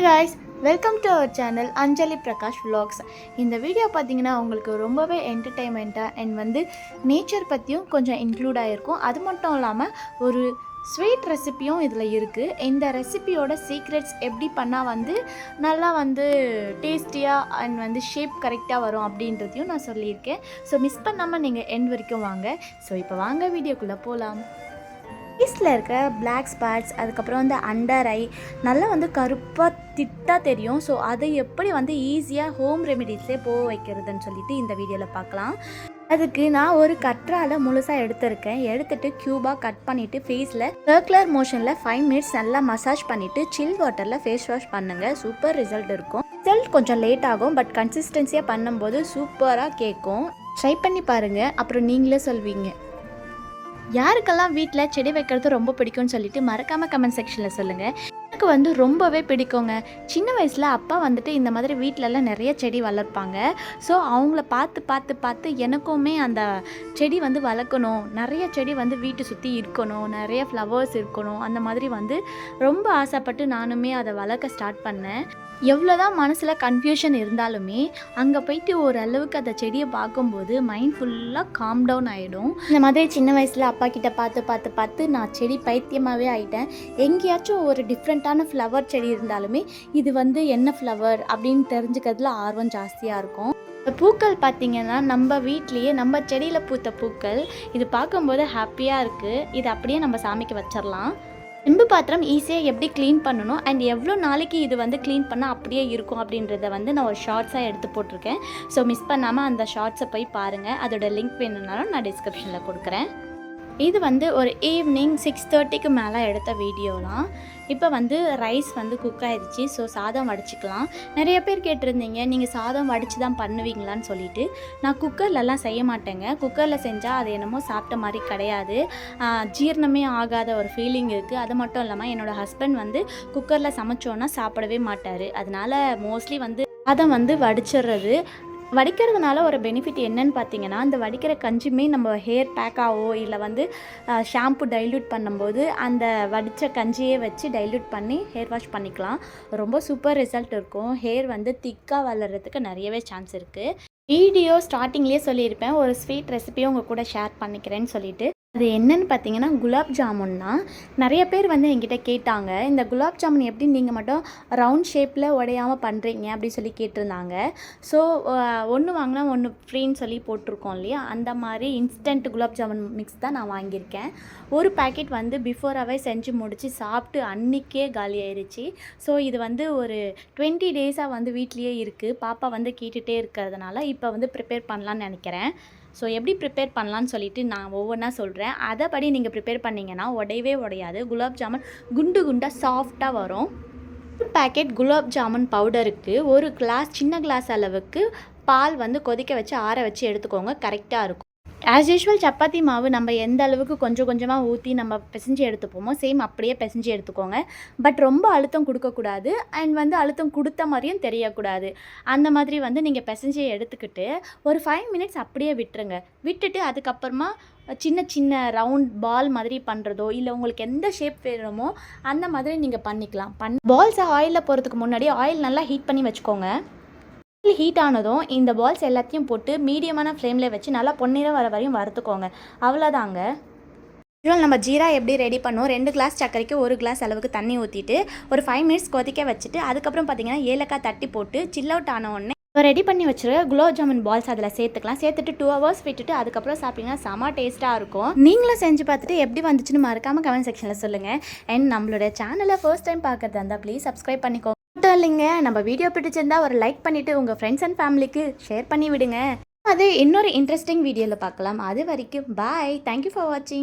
guys, welcome to our channel Anjali Prakash Vlogs. இந்த video பார்த்தீங்கன்னா உங்களுக்கு ரொம்பவே என்டர்டெயின்மெண்ட்டாக அண்ட் நேச்சர் பற்றியும் கொஞ்சம் இன்க்ளூட் ஆகிருக்கும். அது மட்டும் இல்லாமல் ஒரு ஸ்வீட் ரெசிப்பியும் இதில் இருக்குது. இந்த ரெசிபியோட சீக்ரெட்ஸ் எப்படி பண்ணால் நல்லா டேஸ்டியாக அண்ட் ஷேப் கரெக்டாக வரும் அப்படின்றதையும் நான் சொல்லியிருக்கேன். ஸோ மிஸ் பண்ணாமல் நீங்கள் எண்ட் வரைக்கும் வாங்க. ஸோ இப்போ வாங்க வீடியோக்குள்ளே போகலாம். ஃபேஸில் இருக்க பிளாக் ஸ்பாட்ஸ், அதுக்கப்புறம் அண்டர் ஐ நல்லா கருப்பாக திட்டாக தெரியும். ஸோ அதை எப்படி ஈஸியாக ஹோம் ரெமிடிஸ்லேயே போக வைக்கிறதுன்னு சொல்லிட்டு இந்த வீடியோவில் பார்க்கலாம். அதுக்கு நான் ஒரு கற்றாழை முழுசாக எடுத்துகிட்டு க்யூபாக கட் பண்ணிவிட்டு ஃபேஸில் சர்க்குலர் மோஷனில் 5 மினிட்ஸ் நல்லா மசாஜ் பண்ணிவிட்டு சில் வாட்டரில் ஃபேஸ் வாஷ் பண்ணுங்கள். சூப்பர் ரிசல்ட் இருக்கும். ரிசல்ட் கொஞ்சம் லேட் ஆகும், பட் கன்சிஸ்டன்சியாக பண்ணும்போது சூப்பராக கேட்கும். ட்ரை பண்ணி பாருங்கள், அப்புறம் நீங்களே சொல்வீங்க. யாருக்கெல்லாம் வீட்டில் செடி வைக்கிறது ரொம்ப பிடிக்கும்னு சொல்லிட்டு மறக்காமல் கமெண்ட் செக்ஷனில் சொல்லுங்கள். எனக்கு ரொம்பவே பிடிக்குங்க. சின்ன வயசில் அப்பா இந்த மாதிரி வீட்டிலலாம் நிறைய செடி வளர்ப்பாங்க. ஸோ அவங்கள பார்த்து எனக்குமே அந்த செடி வளர்க்கணும், நிறைய செடி வீட்டை சுற்றி இருக்கணும், நிறைய ஃப்ளவர்ஸ் இருக்கணும், அந்த மாதிரி ரொம்ப ஆசைப்பட்டு நானுமே அதை வளர்க்க ஸ்டார்ட் பண்ணேன். எவ்வளோதான் மனசில் கன்ஃபியூஷன் இருந்தாலுமே அங்கே போயிட்டு ஓரளவுக்கு அந்த செடியை பார்க்கும்போது மைண்ட் ஃபுல்லாக காம் டவுன் ஆகிடும். இந்த மாதிரி சின்ன வயசில் அப்பா கிட்ட பார்த்து நான் செடி பைத்தியமாகவே ஆகிட்டேன். எங்கேயாச்சும் ஒரு டிஃப்ரெண்ட்டான ஃப்ளவர் செடி இருந்தாலுமே இது என்ன ஃப்ளவர் அப்படின்னு தெரிஞ்சுக்கிறதுல ஆர்வம் ஜாஸ்தியாக இருக்கும். பூக்கள் பார்த்திங்கன்னா நம்ம வீட்லேயே நம்ம செடியில் பூத்த பூக்கள், இது பார்க்கும்போது ஹாப்பியாக இருக்குது. இது அப்படியே நம்ம சாமிக்கு வச்சிடலாம். செம்பு பாத்திரம் ஈஸியாக எப்படி க்ளீன் பண்ணணும் அண்ட் எவ்வளோ நாளைக்கு இது க்ளீன் பண்ணால் அப்படியே இருக்கும் அப்படின்றத நான் ஒரு ஷார்ட்ஸாக எடுத்து போட்டிருக்கேன். ஸோ மிஸ் பண்ணாமல் அந்த ஷார்ட்ஸை போய் பாருங்கள். அதோட லிங்க் வேணும்னாலும் நான் டிஸ்கிரிப்ஷனில் கொடுக்குறேன். இது ஒரு ஈவினிங் 6:30க்கு மேலே எடுத்த வீடியோலாம். இப்போ ரைஸ் குக் ஆகிடுச்சு. ஸோ சாதம் வடிச்சிக்கலாம். நிறைய பேர் கேட்டிருந்தீங்க, நீங்கள் சாதம் வடித்து தான் பண்ணுவீங்களான்னு சொல்லிட்டு. நான் குக்கர்லலாம் செய்ய மாட்டேங்க. குக்கரில் செஞ்சால் அது என்னமோ சாப்பிட்ட மாதிரி கிடையாது, ஜீரணமே ஆகாத ஒரு ஃபீலிங் இருக்குது. அது மட்டும் இல்லாமல் என்னோடய ஹஸ்பண்ட் குக்கரில் சமைச்சோன்னா சாப்பிடவே மாட்டார். அதனால் மோஸ்ட்லி சாதம் வடிச்சிடுறது. வடிக்கிறதுனால ஒரு பெனிஃபிட் என்னன்னு பார்த்தீங்கன்னா, அந்த வடிக்கிற கஞ்சியுமே நம்ம ஹேர் பேக்காவோ இல்லை ஷாம்பு டைல்யூட் பண்ணும்போது அந்த வடித்த கஞ்சியே வச்சு டைல்யூட் பண்ணி ஹேர் வாஷ் பண்ணிக்கலாம். ரொம்ப சூப்பர் ரிசல்ட் இருக்கும். ஹேர் திக்காக வளர்கிறதுக்கு நிறையவே சான்ஸ் இருக்குது. வீடியோ ஸ்டார்டிங்லேயே சொல்லியிருப்பேன், ஒரு ஸ்வீட் ரெசிபியும் உங்கள் கூட ஷேர் பண்ணிக்கிறேன்னு சொல்லிட்டு. அது என்னென்னு பார்த்தீங்கன்னா குலாப் ஜாமுன்னா. நிறைய பேர் என்கிட்ட கேட்டாங்க, இந்த குலாப் ஜாமுன் எப்படி நீங்கள் மட்டும் ரவுண்ட் ஷேப்பில் உடையாமல் பண்ணுறீங்க அப்படின்னு சொல்லி கேட்டிருந்தாங்க. ஸோ ஒன்று வாங்கினா ஒன்று ஃப்ரீன்னு சொல்லி போட்டிருக்கோம் இல்லையா, அந்த மாதிரி இன்ஸ்டன்ட் குலாப் ஜாமுன் மிக்ஸ் தான் நான் வாங்கியிருக்கேன். ஒரு பேக்கெட் பிஃபோராகவே செஞ்சு முடித்து சாப்பிட்டு அன்றைக்கே காலி ஆயிடுச்சு. ஸோ இது ஒரு 20 டேஸாக வீட்லேயே இருக்குது. பாப்பா கேட்டுகிட்டே இருக்கிறதுனால இப்போ ப்ரிப்பேர் பண்ணலான்னு நினைக்கிறேன். ஸோ எப்படி ப்ரிப்பேர் பண்ணலான்னு சொல்லிட்டு நான் ஒவ்வொன்றா சொல்கிறேன். அதைப்படி நீங்கள் ப்ரிப்பேர் பண்ணிங்கன்னா உடையாது. குலாப் ஜாமுன் குண்டாக சாஃப்டாக வரும். ஒரு பேக்கெட் குலாப் ஜாமுன் பவுடருக்கு ஒரு சின்ன கிளாஸ் அளவுக்கு பால் கொதிக்க வச்சு ஆற வச்சு எடுத்துக்கோங்க. கரெக்டாக இருக்கும். ஆஸ் யூஷுவல் சப்பாத்தி மாவு நம்ம எந்த அளவுக்கு கொஞ்சம் கொஞ்சமாக ஊற்றி நம்ம பிசைஞ்சு எடுத்துப்போமோ சேம் அப்படியே பிசைஞ்சு எடுத்துக்கோங்க. பட் ரொம்ப அழுத்தம் கொடுக்கக்கூடாது அண்ட் அழுத்தம் கொடுத்த மாதிரியும் தெரியக்கூடாது. அந்த மாதிரி நீங்கள் பிசைஞ்சு எடுத்துக்கிட்டு ஒரு 5 மினிட்ஸ் அப்படியே விட்டுட்டு அதுக்கப்புறமா சின்ன ரவுண்ட் பால் மாதிரி பண்ணுறதோ இல்லை உங்களுக்கு எந்த ஷேப் வேணுமோ அந்த மாதிரி நீங்கள் பண்ணிக்கலாம். பால்ஸை ஆயிலில் போகிறதுக்கு முன்னாடி ஆயில் நல்லா ஹீட் பண்ணி வச்சுக்கோங்க. ஹீட் ஆனதும் இந்த பால்ஸ் எல்லாத்தையும் போட்டு மீடியமான ஃப்ளேமில் வச்சு நல்லா பொன்னிறம் வர வரையும் வறுத்துக்கோங்க. அவ்வளோதாங்க. நம்ம ஜீரா எப்படி ரெடி பண்ணோம், 2 கிளாஸ் சர்க்கரைக்கு 1 கிளாஸ் அளவுக்கு தண்ணி ஊற்றிட்டு ஒரு 5 மினிட்ஸ் கொதிக்க வச்சுட்டு அதுக்கப்புறம் பார்த்தீங்கன்னா ஏலக்காய் தட்டி போட்டு சில் அவுட் ஆன உடனே ரெடி பண்ணி வச்சுருக்க குலாப் ஜாமுன் பால்ஸ் அதில் சேர்த்துக்கலாம். சேர்த்துட்டு 2 ஹவர்ஸ் விட்டுட்டு அதுக்கப்புறம் சாப்பிட்டீங்கன்னா செம டேஸ்ட்டாக இருக்கும். நீங்களும் செஞ்சு பார்த்துட்டு எப்படி வந்துச்சுன்னு மறக்காமல் கமெண்ட் செக்ஷனில் சொல்லுங்கள். அண்ட் நம்மளோட சேனலை ஃபர்ஸ்ட் டைம் பார்க்குறதா இருந்தால் ப்ளீஸ் சப்ஸ்கிரைப் பண்ணிக்கோங்க. இல்லைங்க, நம்ம வீடியோ பிடிச்சிருந்தா ஒரு லைக் பண்ணிவிட்டு உங்கள் ஃப்ரெண்ட்ஸ் அண்ட் ஃபேமிலிக்கு ஷேர் பண்ணி விடுங்க. அது இன்னொரு இன்ட்ரெஸ்டிங் வீடியோவில் பார்க்கலாம். அது வரைக்கும் பாய். தேங்க்யூ ஃபார் வாட்சிங்.